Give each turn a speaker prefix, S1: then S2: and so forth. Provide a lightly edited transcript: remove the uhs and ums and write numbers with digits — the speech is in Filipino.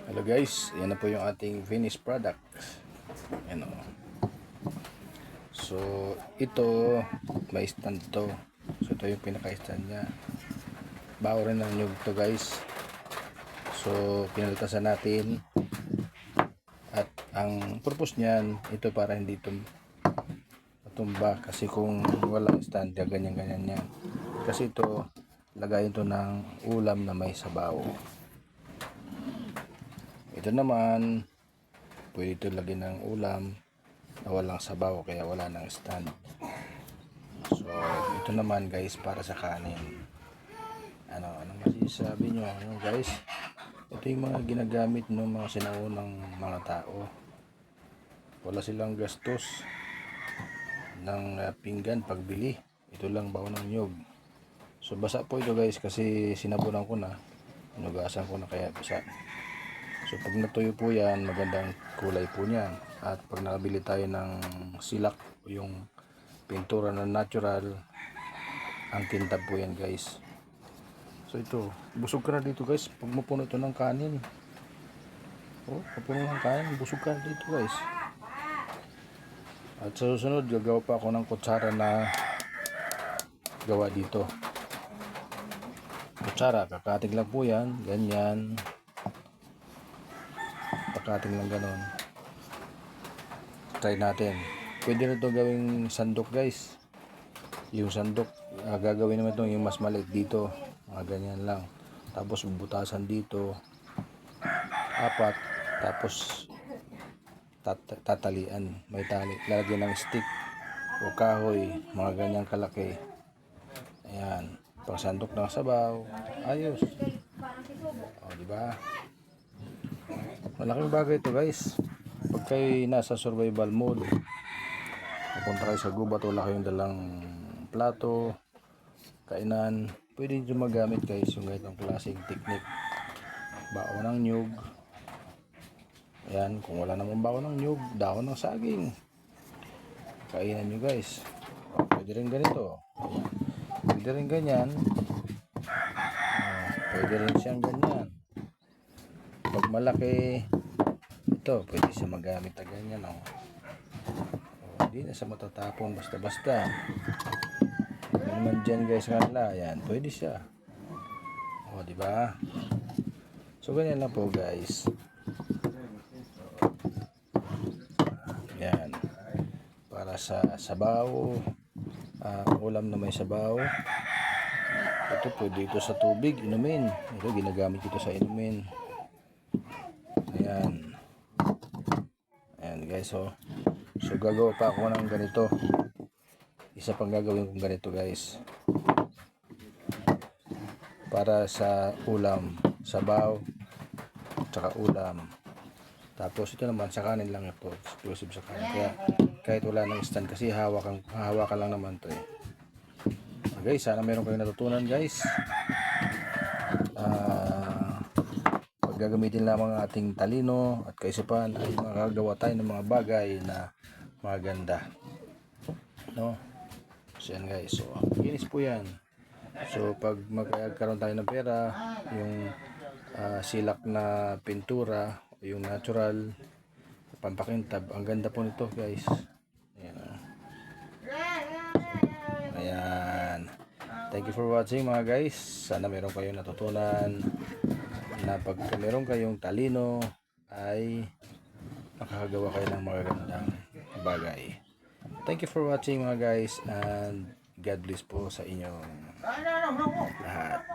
S1: Hello guys, yan na po yung ating finished product. Yan o. So, ito, may stand to. So, ito yung pinaka-stand niya. Bao rin ng nyug to guys. So, pinalitasan natin. At ang purpose niyan, ito para hindi tumba. Kasi kung walang stand, ganyan-ganyan yan. Kasi ito, lagayin to ng ulam na may sabaw. Ito naman, pwede ito lagyan ng ulam na walang sabaw, kaya wala nang stand. So, ito naman guys, para sa kanin. Anong masasabi nyo? Guys, ito yung mga ginagamit ng mga sinaunang mga tao. Wala silang gastos ng pinggan pagbili. Ito lang bao ng nyug. So, basa po ito guys, kasi sinabunan ko na. Inugasan ko na kaya basa. So pag natuyo po yan, magandang kulay po niyan. At pag nakabili tayo ng silak, yung pintura na natural, ang tinta po yan guys. So ito, busog ka na dito guys, pag mapuno ito ng kanin. Oh, mapuno ng kanin, busog ka na dito guys. At sa susunod, gagawa pa ako ng kutsara na gawa dito. Kutsara, kakating lang po yan, ganyan. Pagkating lang ganon. Try natin. Pwede na ito gawing sandok guys. Yung sandok, gagawin naman ito yung mas maliit dito. Mga ganyan lang. Tapos bubutasan dito. 4. Tapos tatalian. May tali. Lalagyan ng stick o kahoy. Mga ganyang kalaki. Ayan. Pang sandok ng sabaw. Ayos. O, diba? Malaking bagay ito guys. Pag kayo nasa survival mode, pupunta kayo sa gubat, wala kayong dalang plato, kainan, pwede nyo magamit guys yung ganitong klaseng technique. Bao ng nyug. Ayan, kung wala namang bao ng nyug, dahon ng saging. Kainan nyo guys. Pwede rin ganito. Pwede rin ganyan. Pwede rin siyang ganyan. Pag malaki, ito, pwede siya magamit na ganyan, oh. Hindi na siya matatapon basta-basta. Ano naman dyan guys, kanila, yan, pwede siya. O, diba? So, ganyan lang po guys. Yan. Para sa sabaw, ulam na may sabaw. Ito, pwede ito sa tubig, inumin. Ito, ginagamit ito sa inumin. Ayan. Ayan guys, oh. So gagawa pa ako ng ganito. Isa pang gagawin kong ganito guys. Para sa ulam, sabaw, tsaka ulam. Tapos ito naman sa kanin lang ito, exclusive sa kanin. Kaya kahit wala ng stand, kasi hawakan lang naman to eh. Guys, sana meron kayong natutunan guys. Gagamitin lamang ang ating talino at kaisipan ay makagawa tayo ng mga bagay na maganda, no? So yan guys, so kinis po yan. So pag magkaroon tayo ng pera, yung silak na pintura, yung natural pampakintab, ang ganda po nito guys. Ayan. Ayan. Thank you for watching mga guys. Sana meron kayong natutunan na pag meron kayong talino ay makakagawa kayo ng magagandang bagay. Thank you for watching mga guys, and God bless po sa inyong lahat.